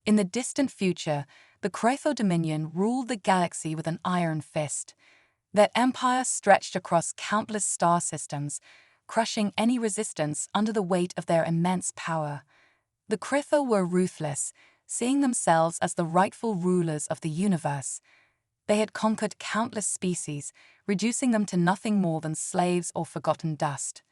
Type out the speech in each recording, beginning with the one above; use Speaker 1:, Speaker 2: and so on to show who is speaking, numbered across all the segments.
Speaker 1: In the distant future, the Cretho Dominion ruled the galaxy with an iron fist. Their empire stretched across countless star systems, crushing any resistance under the weight of their immense power. The Cretho were ruthless, seeing themselves as the rightful rulers of the universe. They had conquered countless species, reducing them to nothing more than slaves or forgotten dust.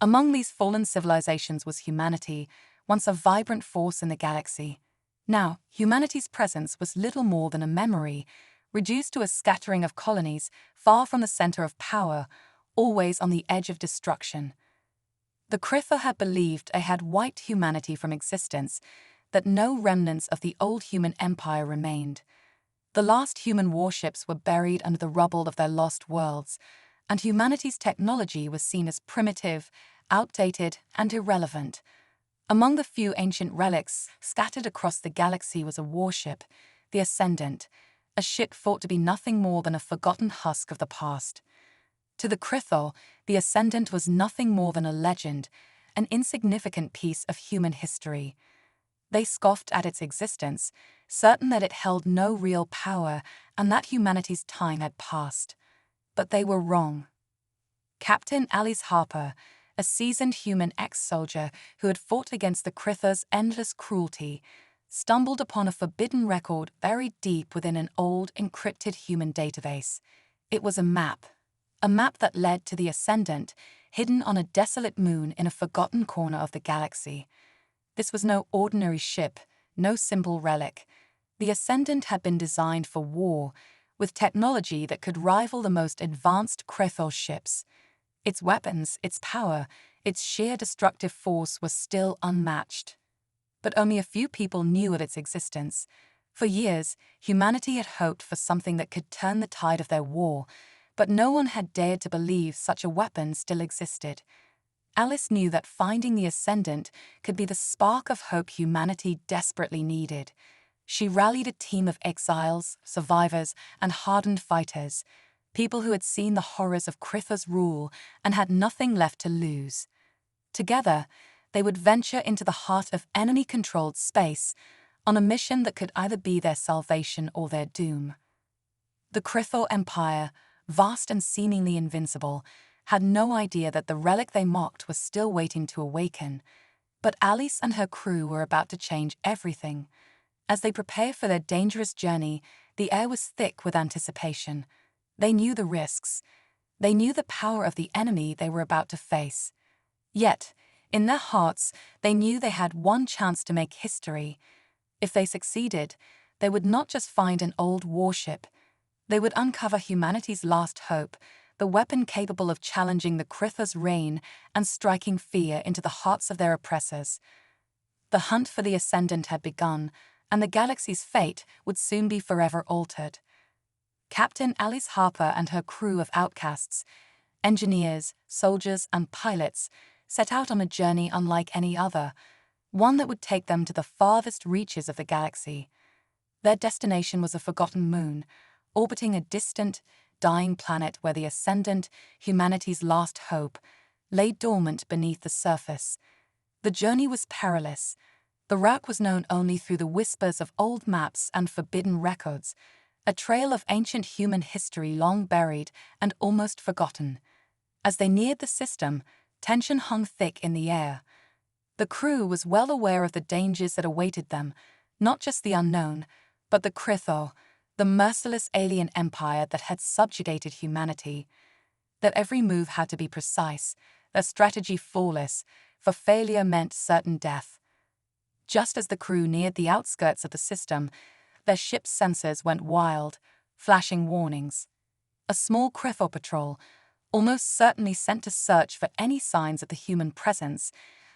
Speaker 1: Among these fallen civilizations was humanity, once a vibrant force in the galaxy. Now, humanity's presence was little more than a memory, reduced to a scattering of colonies far from the center of power, always on the edge of destruction. The Cretho had believed they had wiped humanity from existence, that no remnants of the old human empire remained. The last human warships were buried under the rubble of their lost worlds, and humanity's technology was seen as primitive, outdated, and irrelevant. Among the few ancient relics scattered across the galaxy was a warship, the Ascendant, a ship thought to be nothing more than a forgotten husk of the past. To the Cretho, the Ascendant was nothing more than a legend, an insignificant piece of human history. They scoffed at its existence, certain that it held no real power and that humanity's time had passed. But they were wrong. Captain Alice Harper, a seasoned human ex-soldier who had fought against the Cretho's endless cruelty, stumbled upon a forbidden record buried deep within an old, encrypted human database. It was a map that led to the Ascendant, hidden on a desolate moon in a forgotten corner of the galaxy. This was no ordinary ship, no simple relic. The Ascendant had been designed for war, with technology that could rival the most advanced Cretho ships. Its weapons, its power, its sheer destructive force was still unmatched. But only a few people knew of its existence. For years, humanity had hoped for something that could turn the tide of their war, but no one had dared to believe such a weapon still existed. Alice knew that finding the Ascendant could be the spark of hope humanity desperately needed. She rallied a team of exiles, survivors, and hardened fighters, people who had seen the horrors of Cretho's rule and had nothing left to lose. Together, they would venture into the heart of enemy-controlled space on a mission that could either be their salvation or their doom. The Cretho Empire, vast and seemingly invincible, had no idea that the relic they mocked was still waiting to awaken. But Alice and her crew were about to change everything. As they prepared for their dangerous journey, the air was thick with anticipation. They knew the risks. They knew the power of the enemy they were about to face. Yet, in their hearts, they knew they had one chance to make history. If they succeeded, they would not just find an old warship. They would uncover humanity's last hope, the weapon capable of challenging the Cretho's reign and striking fear into the hearts of their oppressors. The hunt for the Ascendant had begun, and the galaxy's fate would soon be forever altered. Captain Alice Harper and her crew of outcasts, engineers, soldiers, and pilots, set out on a journey unlike any other, one that would take them to the farthest reaches of the galaxy. Their destination was a forgotten moon, orbiting a distant, dying planet where the Ascendant, humanity's last hope, lay dormant beneath the surface. The journey was perilous. The route was known only through the whispers of old maps and forbidden records, a trail of ancient human history long buried and almost forgotten. As they neared the system, tension hung thick in the air. The crew was well aware of the dangers that awaited them, not just the unknown, but the Cretho, the merciless alien empire that had subjugated humanity. That every move had to be precise, their strategy flawless, for failure meant certain death. Just as the crew neared the outskirts of the system, their ship's sensors went wild, flashing warnings. A small Cretho patrol, almost certainly sent to search for any signs of the human presence,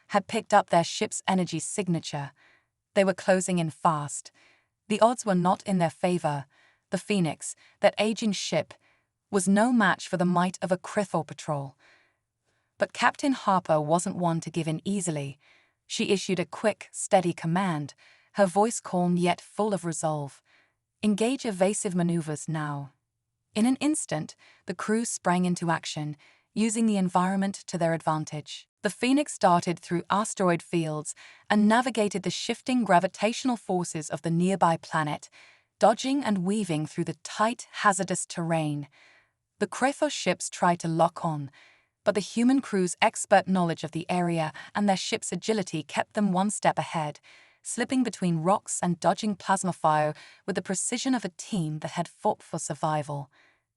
Speaker 1: had picked up their ship's energy signature. They were closing in fast. The odds were not in their favor. The Phoenix, that aging ship, was no match for the might of a Cretho patrol. But Captain Harper wasn't one to give in easily. She issued a quick, steady command, her voice calm yet full of resolve. Engage evasive maneuvers now. In an instant, the crew sprang into action, using the environment to their advantage. The Phoenix darted through asteroid fields and navigated the shifting gravitational forces of the nearby planet, dodging and weaving through the tight, hazardous terrain. The Crethos ships tried to lock on, but the human crew's expert knowledge of the area and their ship's agility kept them one step ahead, slipping between rocks and dodging plasma fire with the precision of a team that had fought for survival.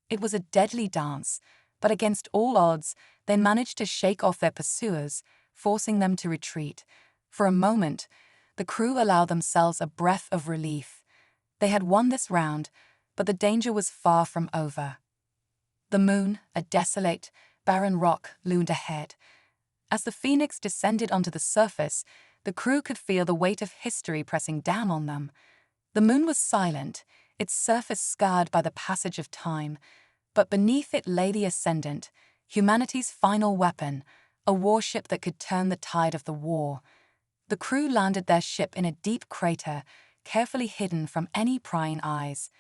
Speaker 1: It was a deadly dance, but against all odds, they managed to shake off their pursuers, forcing them to retreat. For a moment, the crew allowed themselves a breath of relief. They had won this round, but the danger was far from over. The moon, a desolate, barren rock, loomed ahead. As the Phoenix descended onto the surface, the crew could feel the weight of history pressing down on them. The moon was silent, its surface scarred by the passage of time, but beneath it lay the Ascendant, humanity's final weapon, a warship that could turn the tide of the war. The crew landed their ship in a deep crater, carefully hidden from any prying eyes.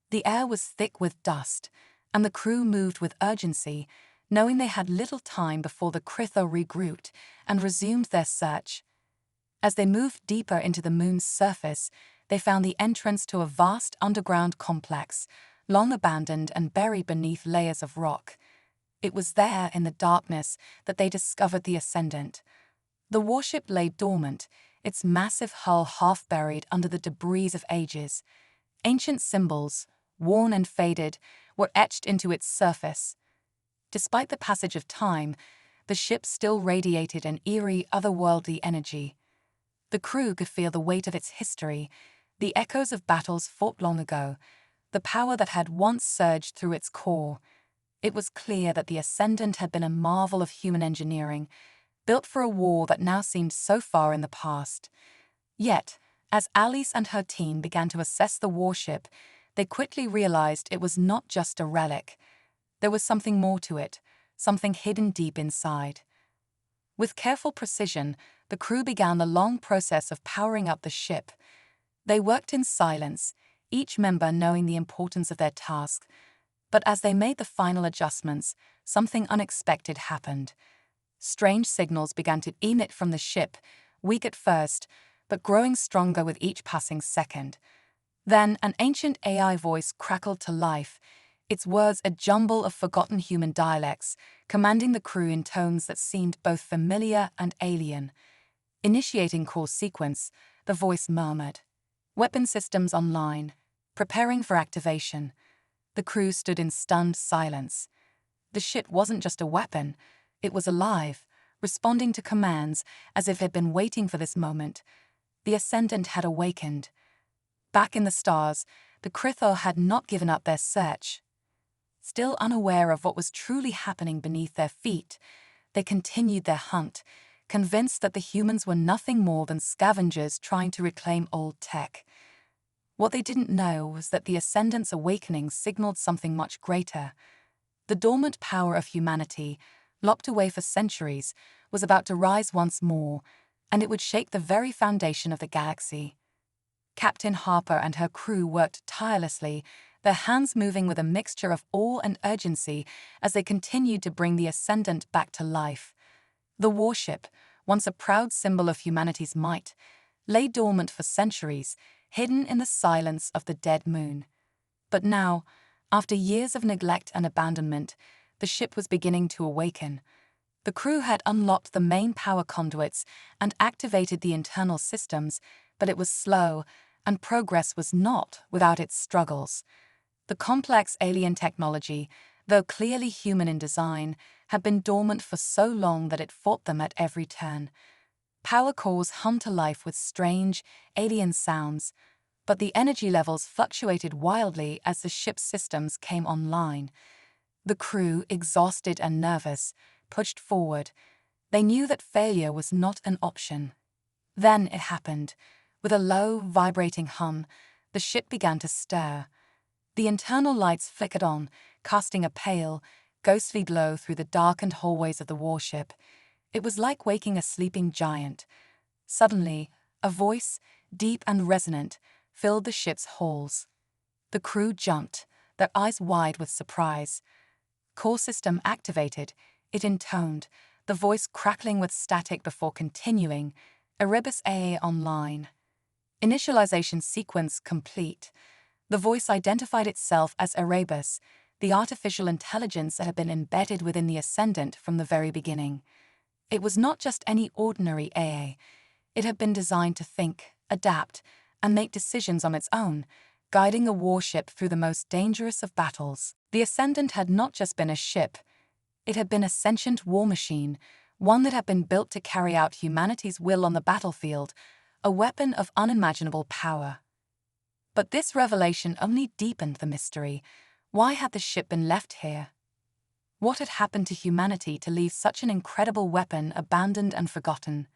Speaker 1: The air was thick with dust, and the crew moved with urgency, knowing they had little time before the Crethos regrouped and resumed their search. As they moved deeper into the moon's surface, they found the entrance to a vast underground complex, long abandoned and buried beneath layers of rock. It was there, in the darkness, that they discovered the Ascendant. The warship lay dormant, its massive hull half buried under the debris of ages. Ancient symbols, worn and faded, were etched into its surface. Despite the passage of time, the ship still radiated an eerie, otherworldly energy. The crew could feel the weight of its history, the echoes of battles fought long ago, the power that had once surged through its core. It was clear that the Ascendant had been a marvel of human engineering, built for a war that now seemed so far in the past. Yet, as Alice and her team began to assess the warship, they quickly realized it was not just a relic. There was something more to it, something hidden deep inside. With careful precision, the crew began the long process of powering up the ship. They worked in silence, each member knowing the importance of their task. But as they made the final adjustments, something unexpected happened. Strange signals began to emit from the ship, weak at first, but growing stronger with each passing second. Then an ancient AI voice crackled to life, its words a jumble of forgotten human dialects, commanding the crew in tones that seemed both familiar and alien. Initiating course sequence, the voice murmured, "Weapon systems online, preparing for activation." The crew stood in stunned silence. The ship wasn't just a weapon, it was alive, responding to commands as if it had been waiting for this moment. The Ascendant had awakened. Back in the stars, the Crethos had not given up their search. Still unaware of what was truly happening beneath their feet, they continued their hunt, convinced that the humans were nothing more than scavengers trying to reclaim old tech. What they didn't know was that the Ascendant's awakening signaled something much greater. The dormant power of humanity, locked away for centuries, was about to rise once more, and it would shake the very foundation of the galaxy. Captain Harper and her crew worked tirelessly, their hands moving with a mixture of awe and urgency as they continued to bring the Ascendant back to life. The warship, once a proud symbol of humanity's might, lay dormant for centuries, hidden in the silence of the dead moon. But now, after years of neglect and abandonment, the ship was beginning to awaken. The crew had unlocked the main power conduits and activated the internal systems, but it was slow, and progress was not without its struggles. The complex alien technology, though clearly human in design, had been dormant for so long that it fought them at every turn. Power cores hummed to life with strange, alien sounds, but the energy levels fluctuated wildly as the ship's systems came online. The crew, exhausted and nervous, pushed forward. They knew that failure was not an option. Then it happened. With a low, vibrating hum, the ship began to stir. The internal lights flickered on, casting a pale, ghostly glow through the darkened hallways of the warship. It was like waking a sleeping giant. Suddenly, a voice, deep and resonant, filled the ship's halls. The crew jumped, their eyes wide with surprise. Core system activated, it intoned, the voice crackling with static before continuing. Erebus AA online. Initialization sequence complete. The voice identified itself as Erebus, the artificial intelligence that had been embedded within the Ascendant from the very beginning. It was not just any ordinary AA. It had been designed to think, adapt, and make decisions on its own, guiding a warship through the most dangerous of battles. The Ascendant had not just been a ship. It had been a sentient war machine, one that had been built to carry out humanity's will on the battlefield, a weapon of unimaginable power. But this revelation only deepened the mystery. Why had the ship been left here? What had happened to humanity to leave such an incredible weapon abandoned and forgotten?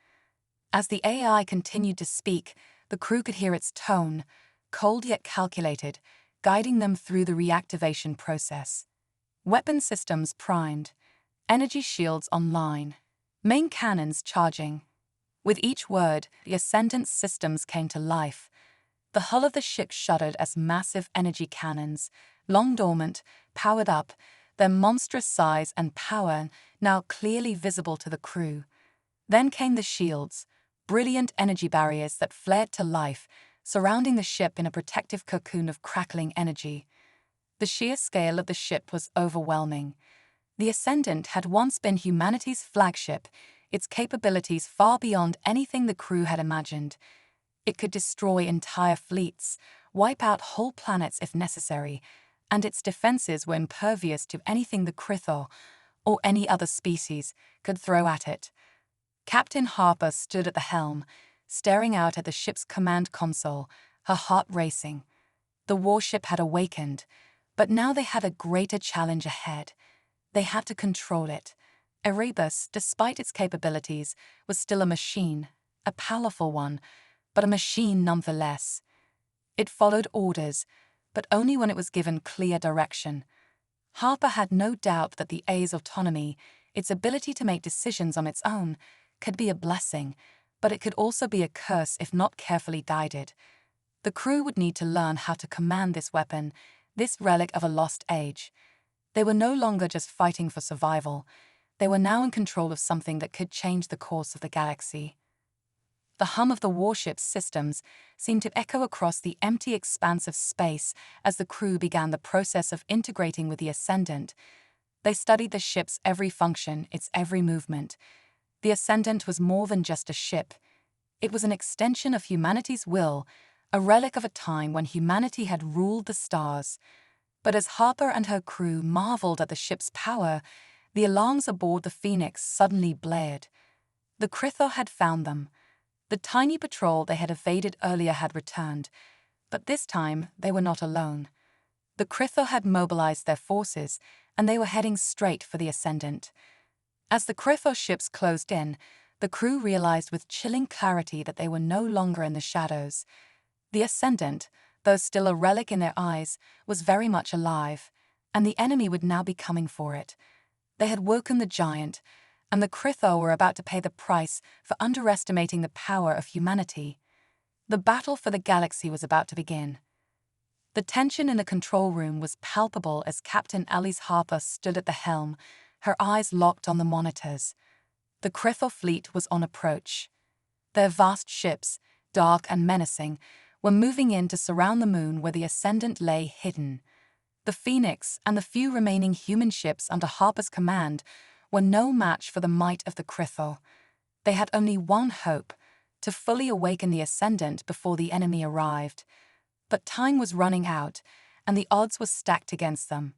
Speaker 1: As the AI continued to speak, the crew could hear its tone, cold yet calculated, guiding them through the reactivation process. Weapon systems primed, energy shields online, main cannons charging. With each word, the Ascendant's systems came to life. The hull of the ship shuddered as massive energy cannons, long dormant, powered up, their monstrous size and power now clearly visible to the crew. Then came the shields, brilliant energy barriers that flared to life, surrounding the ship in a protective cocoon of crackling energy. The sheer scale of the ship was overwhelming. The Ascendant had once been humanity's flagship, its capabilities far beyond anything the crew had imagined. It could destroy entire fleets, wipe out whole planets if necessary, and its defenses were impervious to anything the Krithor, or any other species, could throw at it. Captain Harper stood at the helm, staring out at the ship's command console, her heart racing. The warship had awakened, but now they had a greater challenge ahead. They had to control it. Erebus, despite its capabilities, was still a machine, a powerful one, but a machine nonetheless. It followed orders, but only when it was given clear direction. Harper had no doubt that the A's autonomy, its ability to make decisions on its own, could be a blessing, but it could also be a curse if not carefully guided. The crew would need to learn how to command this weapon, this relic of a lost age. They were no longer just fighting for survival. They were now in control of something that could change the course of the galaxy. The hum of the warship's systems seemed to echo across the empty expanse of space as the crew began the process of integrating with the Ascendant. They studied the ship's every function, its every movement. The Ascendant was more than just a ship. It was an extension of humanity's will, a relic of a time when humanity had ruled the stars. But as Harper and her crew marveled at the ship's power, the alarms aboard the Phoenix suddenly blared. The Krithor had found them. The tiny patrol they had evaded earlier had returned, but this time they were not alone. The Krithor had mobilized their forces, and they were heading straight for the Ascendant. As the Krithor ships closed in, the crew realized with chilling clarity that they were no longer in the shadows. The Ascendant, though still a relic in their eyes, was very much alive, and the enemy would now be coming for it. They had woken the giant, and the Krithor were about to pay the price for underestimating the power of humanity. The battle for the galaxy was about to begin. The tension in the control room was palpable as Captain Alice Harper stood at the helm, her eyes locked on the monitors. The Krithor fleet was on approach. Their vast ships, dark and menacing, were moving in to surround the moon where the Ascendant lay hidden. The Phoenix and the few remaining human ships under Harper's command were no match for the might of the Krithor. They had only one hope, to fully awaken the Ascendant before the enemy arrived. But time was running out, and the odds were stacked against them.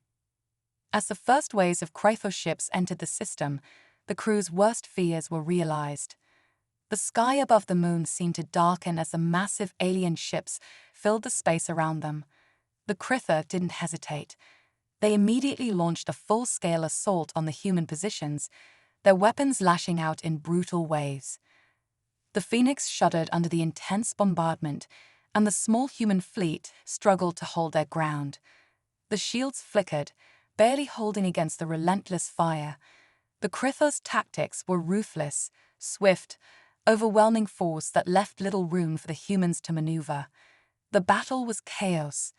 Speaker 1: As the first waves of Krithor ships entered the system, the crew's worst fears were realized. The sky above the moon seemed to darken as the massive alien ships filled the space around them. The Krithor didn't hesitate. They immediately launched a full-scale assault on the human positions, their weapons lashing out in brutal waves. The Phoenix shuddered under the intense bombardment, and the small human fleet struggled to hold their ground. The shields flickered, barely holding against the relentless fire. The Krithor's tactics were ruthless, swift, overwhelming force that left little room for the humans to maneuver. The battle was chaos.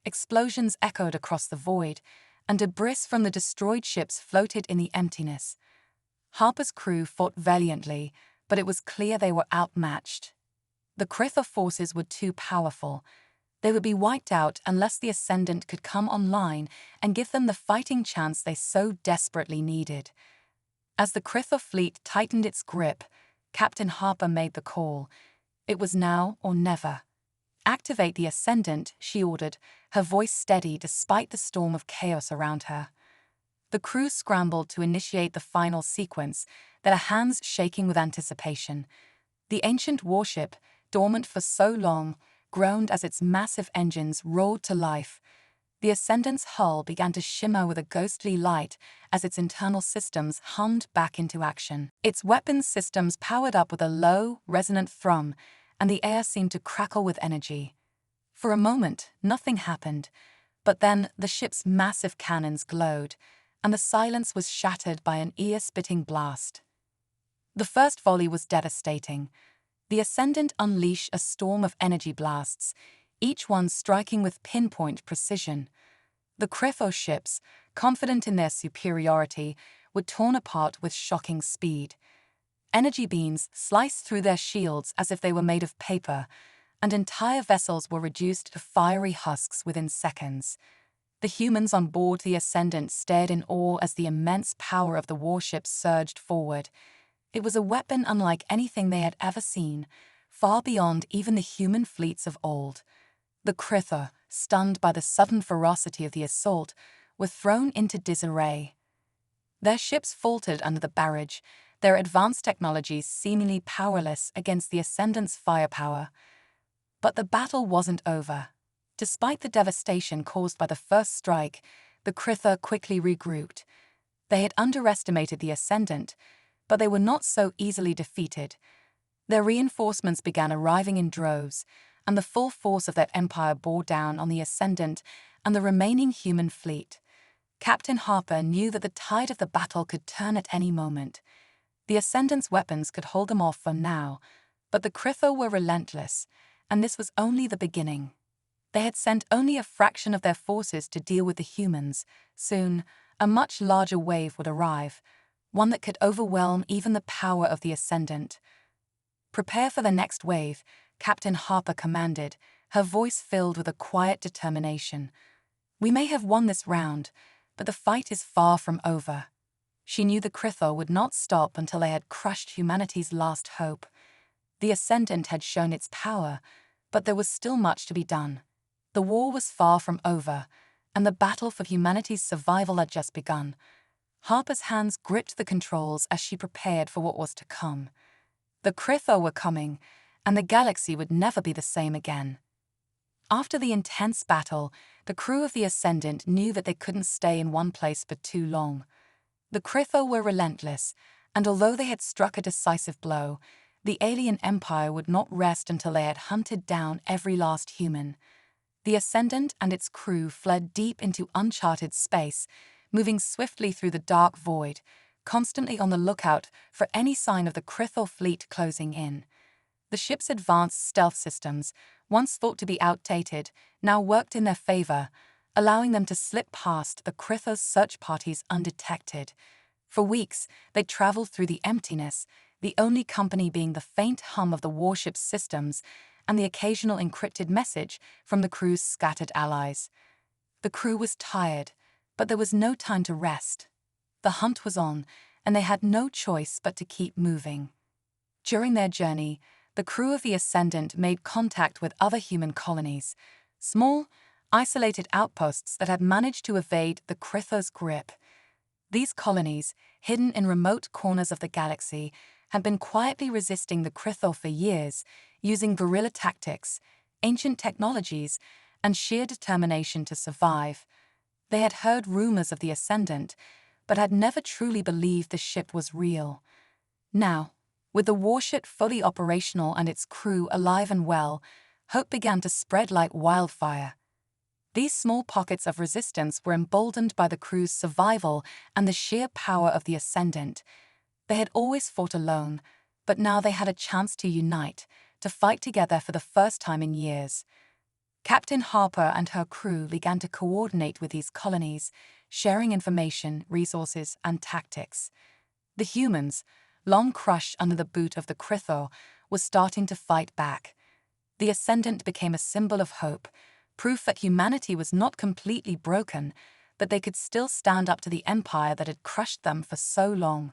Speaker 1: Explosions echoed across the void, and debris from the destroyed ships floated in the emptiness. Harper's crew fought valiantly, but it was clear they were outmatched. The Critho forces were too powerful. They would be wiped out unless the Ascendant could come online and give them the fighting chance they so desperately needed. As the Critho fleet tightened its grip, Captain Harper made the call. It was now or never. "Activate the Ascendant," she ordered, her voice steady despite the storm of chaos around her. The crew scrambled to initiate the final sequence, their hands shaking with anticipation. The ancient warship, dormant for so long, groaned as its massive engines roared to life. The Ascendant's hull began to shimmer with a ghostly light as its internal systems hummed back into action. Its weapons systems powered up with a low, resonant thrum, and the air seemed to crackle with energy. For a moment, nothing happened, but then the ship's massive cannons glowed, and the silence was shattered by an ear-splitting blast. The first volley was devastating. The Ascendant unleashed a storm of energy blasts, each one striking with pinpoint precision. The Critho ships, confident in their superiority, were torn apart with shocking speed. Energy beams sliced through their shields as if they were made of paper, and entire vessels were reduced to fiery husks within seconds. The humans on board the Ascendant stared in awe as the immense power of the warship surged forward. It was a weapon unlike anything they had ever seen, far beyond even the human fleets of old. The Critho, stunned by the sudden ferocity of the assault, were thrown into disarray. Their ships faltered under the barrage, their advanced technologies seemingly powerless against the Ascendant's firepower. But the battle wasn't over. Despite the devastation caused by the first strike, the Critho quickly regrouped. They had underestimated the Ascendant, but they were not so easily defeated. Their reinforcements began arriving in droves, and the full force of their empire bore down on the Ascendant and the remaining human fleet. Captain Harper knew that the tide of the battle could turn at any moment. The Ascendant's weapons could hold them off for now, but the Critho were relentless, and this was only the beginning. They had sent only a fraction of their forces to deal with the humans. Soon, a much larger wave would arrive, one that could overwhelm even the power of the Ascendant. "Prepare for the next wave," Captain Harper commanded, her voice filled with a quiet determination. "We may have won this round, but the fight is far from over." She knew the Critho would not stop until they had crushed humanity's last hope. The Ascendant had shown its power, but there was still much to be done. The war was far from over, and the battle for humanity's survival had just begun. Harper's hands gripped the controls as she prepared for what was to come. The Critho were coming, and the galaxy would never be the same again. After the intense battle, the crew of the Ascendant knew that they couldn't stay in one place for too long. The Critho were relentless, and although they had struck a decisive blow, the alien empire would not rest until they had hunted down every last human. The Ascendant and its crew fled deep into uncharted space, moving swiftly through the dark void, constantly on the lookout for any sign of the Critho fleet closing in. The ship's advanced stealth systems, once thought to be outdated, now worked in their favor, allowing them to slip past the Critho's search parties undetected. For weeks, they traveled through the emptiness, the only company being the faint hum of the warship's systems and the occasional encrypted message from the crew's scattered allies. The crew was tired, but there was no time to rest. The hunt was on, and they had no choice but to keep moving. During their journey, the crew of the Ascendant made contact with other human colonies, small, isolated outposts that had managed to evade the Critho's grip. These colonies, hidden in remote corners of the galaxy, had been quietly resisting the Critho for years, using guerrilla tactics, ancient technologies, and sheer determination to survive. They had heard rumors of the Ascendant, but had never truly believed the ship was real. Now, with the warship fully operational and its crew alive and well, hope began to spread like wildfire. These small pockets of resistance were emboldened by the crew's survival and the sheer power of the Ascendant. They had always fought alone, but now they had a chance to unite, to fight together for the first time in years. Captain Harper and her crew began to coordinate with these colonies, sharing information, resources, and tactics. The humans, long crushed under the boot of the Crythor, were starting to fight back. The Ascendant became a symbol of hope, proof that humanity was not completely broken, that they could still stand up to the empire that had crushed them for so long.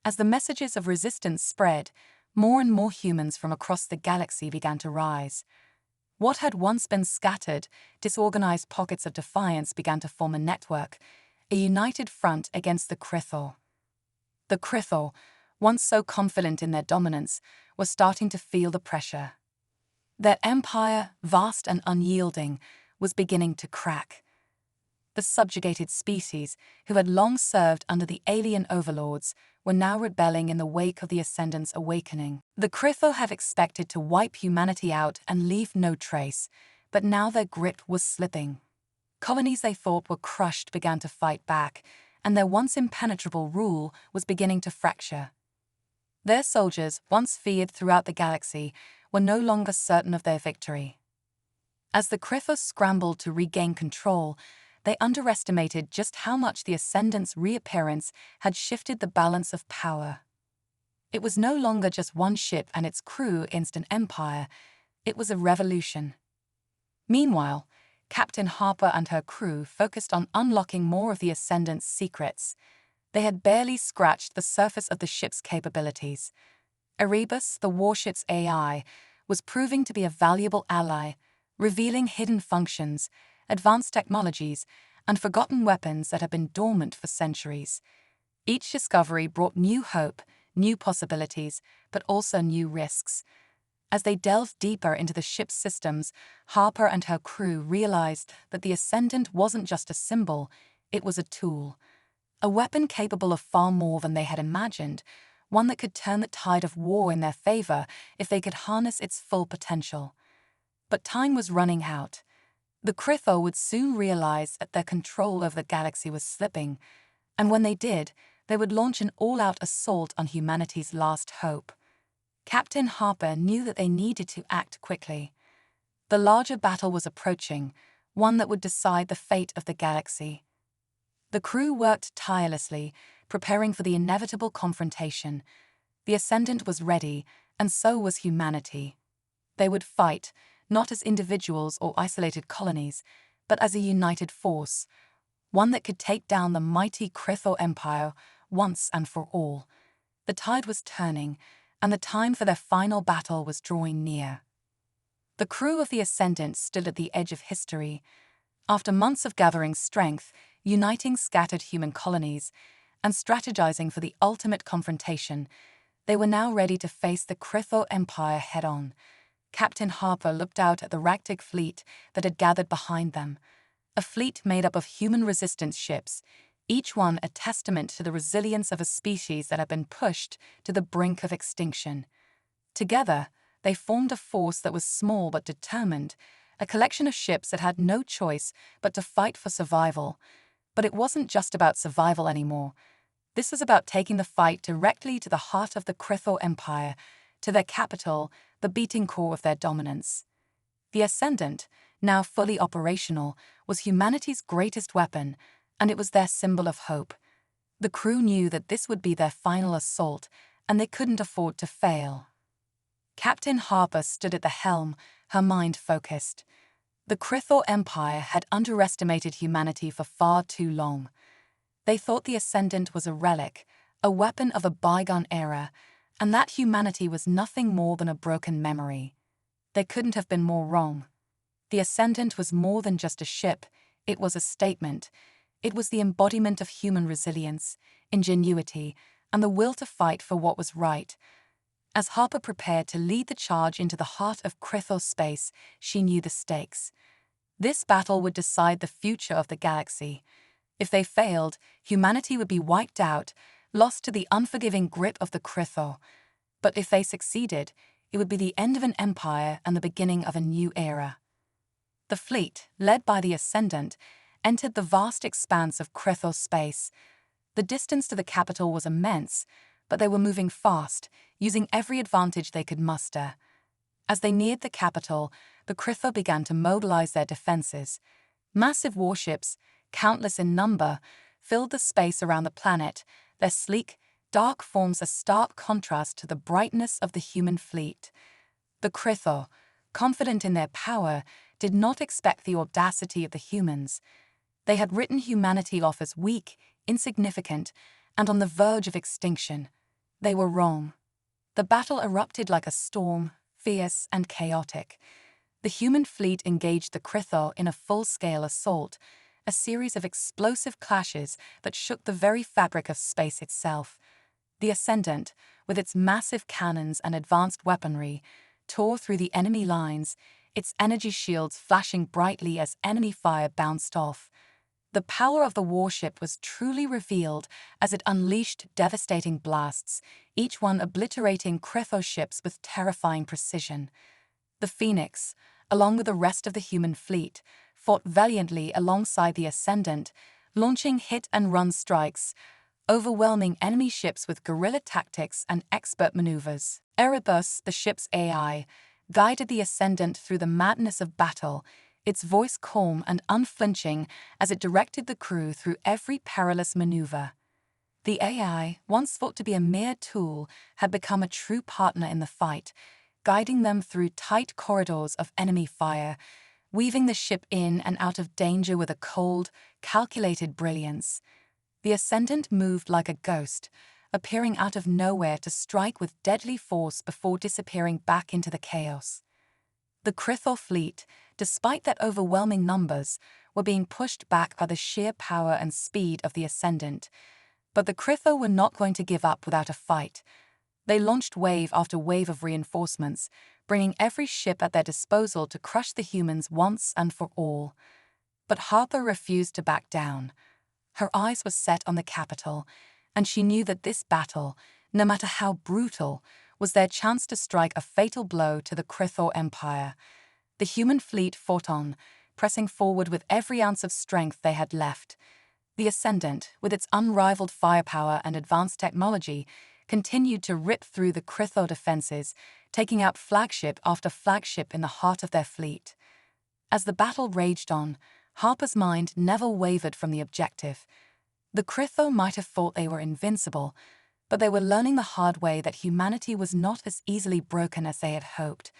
Speaker 1: As the messages of resistance spread, more and more humans from across the galaxy began to rise. What had once been scattered, disorganized pockets of defiance began to form a network, a united front against the Crythor. The Crythor, once so confident in their dominance, were starting to feel the pressure. Their empire, vast and unyielding, was beginning to crack. The subjugated species, who had long served under the alien overlords, were now rebelling in the wake of the Ascendant's awakening. The Crythor had expected to wipe humanity out and leave no trace, but now their grip was slipping. Colonies they thought were crushed began to fight back, and their once impenetrable rule was beginning to fracture. Their soldiers, once feared throughout the galaxy, were no longer certain of their victory. As the Crythor scrambled to regain control, they underestimated just how much the Ascendant's reappearance had shifted the balance of power. It was no longer just one ship and its crew against an empire, it was a revolution. Meanwhile, Captain Harper and her crew focused on unlocking more of the Ascendant's secrets. They had barely scratched the surface of the ship's capabilities. Erebus, the warship's AI, was proving to be a valuable ally, revealing hidden functions, advanced technologies, and forgotten weapons that had been dormant for centuries. Each discovery brought new hope, new possibilities, but also new risks. As they delved deeper into the ship's systems, Harper and her crew realized that the Ascendant wasn't just a symbol, it was a tool. A weapon capable of far more than they had imagined, one that could turn the tide of war in their favor if they could harness its full potential. But time was running out. The Crythor would soon realize that their control over the galaxy was slipping, and when they did, they would launch an all-out assault on humanity's last hope. Captain Harper knew that they needed to act quickly. The larger battle was approaching, one that would decide the fate of the galaxy. The crew worked tirelessly, preparing for the inevitable confrontation. The Ascendant was ready, and so was humanity. They would fight, not as individuals or isolated colonies, but as a united force, one that could take down the mighty Crythor Empire once and for all. The tide was turning, and the time for their final battle was drawing near. The crew of the Ascendant stood at the edge of history. After months of gathering strength, uniting scattered human colonies, and strategizing for the ultimate confrontation, they were now ready to face the Crythor Empire head-on. Captain Harper looked out at the ragtag fleet that had gathered behind them, a fleet made up of human resistance ships, each one a testament to the resilience of a species that had been pushed to the brink of extinction. Together, they formed a force that was small but determined, a collection of ships that had no choice but to fight for survival. But it wasn't just about survival anymore. This was about taking the fight directly to the heart of the Crythor Empire, to their capital, the beating core of their dominance. The Ascendant, now fully operational, was humanity's greatest weapon, and it was their symbol of hope. The crew knew that this would be their final assault, and they couldn't afford to fail. Captain Harper stood at the helm, her mind focused. The Crythor Empire had underestimated humanity for far too long. They thought the Ascendant was a relic, a weapon of a bygone era, and that humanity was nothing more than a broken memory. They couldn't have been more wrong. The Ascendant was more than just a ship, it was a statement. It was the embodiment of human resilience, ingenuity, and the will to fight for what was right. As Harper prepared to lead the charge into the heart of Crythor space, she knew the stakes. This battle would decide the future of the galaxy. If they failed, humanity would be wiped out, lost to the unforgiving grip of the Crythor. But if they succeeded, it would be the end of an empire and the beginning of a new era. The fleet, led by the Ascendant, entered the vast expanse of Crythor space. The distance to the capital was immense, but they were moving fast, using every advantage they could muster. As they neared the capital, the Crythor began to mobilize their defenses. Massive warships, countless in number, filled the space around the planet, their sleek, dark forms a stark contrast to the brightness of the human fleet. The Crytho, confident in their power, did not expect the audacity of the humans. They had written humanity off as weak, insignificant, and on the verge of extinction. They were wrong. The battle erupted like a storm, fierce and chaotic. The human fleet engaged the Crytho in a full-scale assault, a series of explosive clashes that shook the very fabric of space itself. The Ascendant, with its massive cannons and advanced weaponry, tore through the enemy lines, its energy shields flashing brightly as enemy fire bounced off. The power of the warship was truly revealed as it unleashed devastating blasts, each one obliterating Crytho ships with terrifying precision. The Phoenix, along with the rest of the human fleet, fought valiantly alongside the Ascendant, launching hit-and-run strikes, overwhelming enemy ships with guerrilla tactics and expert maneuvers. Erebus, the ship's AI, guided the Ascendant through the madness of battle, its voice calm and unflinching as it directed the crew through every perilous maneuver. The AI, once thought to be a mere tool, had become a true partner in the fight, guiding them through tight corridors of enemy fire, weaving the ship in and out of danger with a cold, calculated brilliance. The Ascendant moved like a ghost, appearing out of nowhere to strike with deadly force before disappearing back into the chaos. The Crytho fleet, despite their overwhelming numbers, were being pushed back by the sheer power and speed of the Ascendant. But the Crytho were not going to give up without a fight. They launched wave after wave of reinforcements, bringing every ship at their disposal to crush the humans once and for all. But Harper refused to back down. Her eyes were set on the capital, and she knew that this battle, no matter how brutal, was their chance to strike a fatal blow to the Crytho Empire. The human fleet fought on, pressing forward with every ounce of strength they had left. The Ascendant, with its unrivaled firepower and advanced technology, continued to rip through the Crytho defenses, taking out flagship after flagship in the heart of their fleet. As the battle raged on, Harper's mind never wavered from the objective. The Crytho might have thought they were invincible, but they were learning the hard way that humanity was not as easily broken as they had hoped.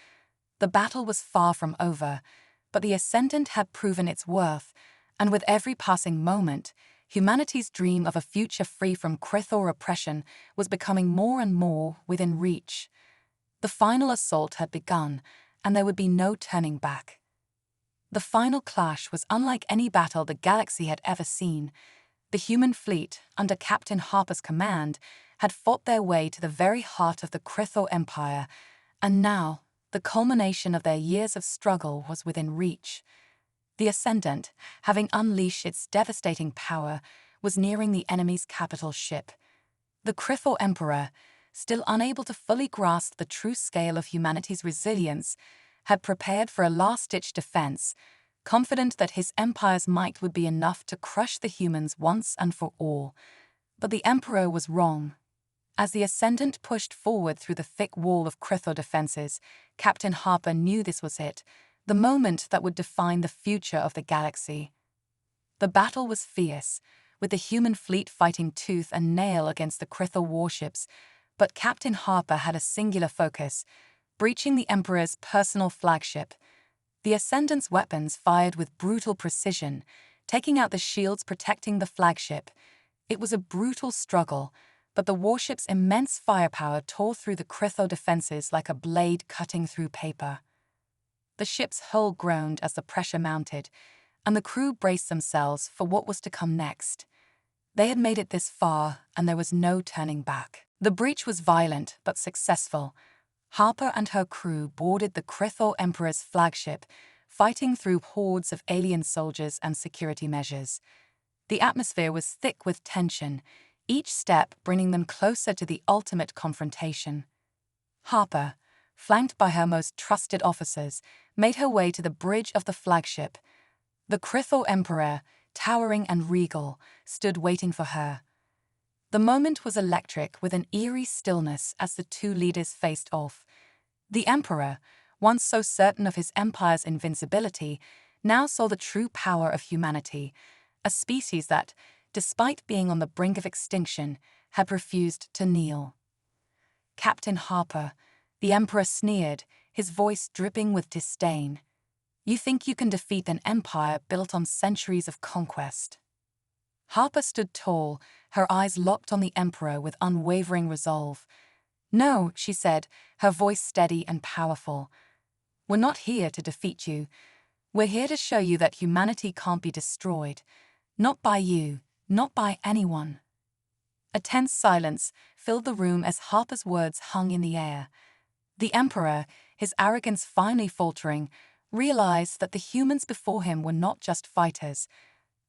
Speaker 1: The battle was far from over, but the Ascendant had proven its worth, and with every passing moment, humanity's dream of a future free from Crytho oppression was becoming more and more within reach. The final assault had begun, and there would be no turning back. The final clash was unlike any battle the galaxy had ever seen. The human fleet, under Captain Harper's command, had fought their way to the very heart of the Crytho Empire, and now, the culmination of their years of struggle was within reach. The Ascendant, having unleashed its devastating power, was nearing the enemy's capital ship. The Crytho Emperor, still unable to fully grasp the true scale of humanity's resilience, had prepared for a last-ditch defense, confident that his empire's might would be enough to crush the humans once and for all. But the Emperor was wrong. As the Ascendant pushed forward through the thick wall of Crytho defenses, Captain Harper knew this was it, the moment that would define the future of the galaxy. The battle was fierce, with the human fleet fighting tooth and nail against the Crytho warships, but Captain Harper had a singular focus: breaching the Emperor's personal flagship. The Ascendant's weapons fired with brutal precision, taking out the shields protecting the flagship. It was a brutal struggle, but the warship's immense firepower tore through the Crytho defenses like a blade cutting through paper. The ship's hull groaned as the pressure mounted, and the crew braced themselves for what was to come next. They had made it this far, and there was no turning back. The breach was violent but successful. Harper and her crew boarded the Crytho Emperor's flagship, fighting through hordes of alien soldiers and security measures. The atmosphere was thick with tension, each step bringing them closer to the ultimate confrontation. Harper, flanked by her most trusted officers, made her way to the bridge of the flagship. The Crytho Emperor, towering and regal, stood waiting for her. The moment was electric, with an eerie stillness as the two leaders faced off. The Emperor, once so certain of his empire's invincibility, now saw the true power of humanity, a species that, despite being on the brink of extinction, had refused to kneel. "Captain Harper," the Emperor sneered, his voice dripping with disdain. "You think you can defeat an empire built on centuries of conquest?" Harper stood tall, her eyes locked on the Emperor with unwavering resolve. "No," she said, her voice steady and powerful. "We're not here to defeat you. We're here to show you that humanity can't be destroyed. Not by you, not by anyone." A tense silence filled the room as Harper's words hung in the air. The Emperor, his arrogance finally faltering, realized that the humans before him were not just fighters.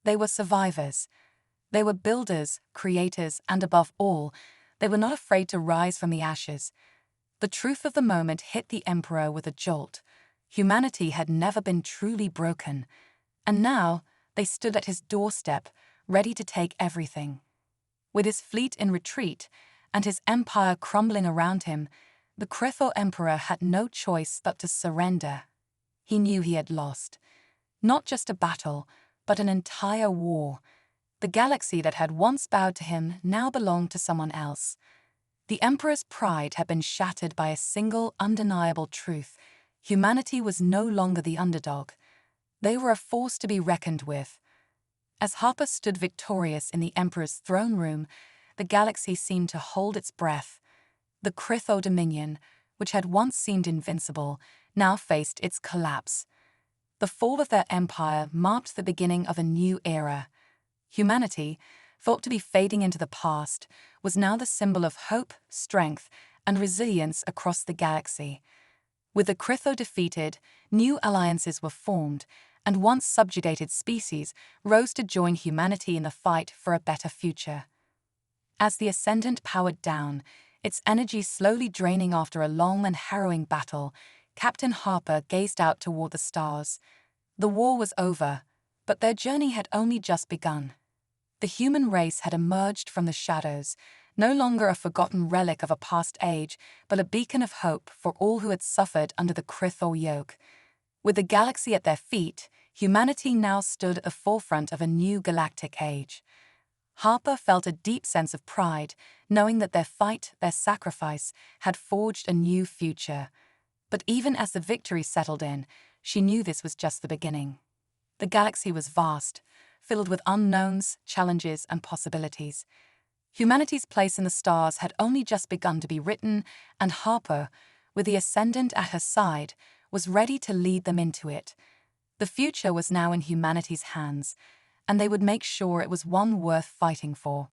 Speaker 1: They were survivors. They were builders, creators, and above all, they were not afraid to rise from the ashes. The truth of the moment hit the Emperor with a jolt. Humanity had never been truly broken. And now they stood at his doorstep, ready to take everything. With his fleet in retreat and his empire crumbling around him, the Crefo Emperor had no choice but to surrender. He knew he had lost. Not just a battle, but an entire war. The galaxy that had once bowed to him now belonged to someone else. The Emperor's pride had been shattered by a single, undeniable truth. Humanity was no longer the underdog. They were a force to be reckoned with. As Harper stood victorious in the Emperor's throne room, the galaxy seemed to hold its breath. The Crefo Dominion, which had once seemed invincible, now faced its collapse. The fall of their empire marked the beginning of a new era. Humanity, thought to be fading into the past, was now the symbol of hope, strength, and resilience across the galaxy. With the Crefo defeated, new alliances were formed, and once subjugated species rose to join humanity in the fight for a better future. As the Ascendant powered down, its energy slowly draining after a long and harrowing battle, Captain Harper gazed out toward the stars. The war was over, but their journey had only just begun. The human race had emerged from the shadows, no longer a forgotten relic of a past age, but a beacon of hope for all who had suffered under the Crefo yoke. With the galaxy at their feet, humanity now stood at the forefront of a new galactic age. Harper felt a deep sense of pride, knowing that their fight, their sacrifice, had forged a new future. But even as the victory settled in, she knew this was just the beginning. The galaxy was vast, filled with unknowns, challenges, and possibilities. Humanity's place in the stars had only just begun to be written, and Harper, with the Ascendant at her side, was ready to lead them into it. The future was now in humanity's hands, and they would make sure it was one worth fighting for.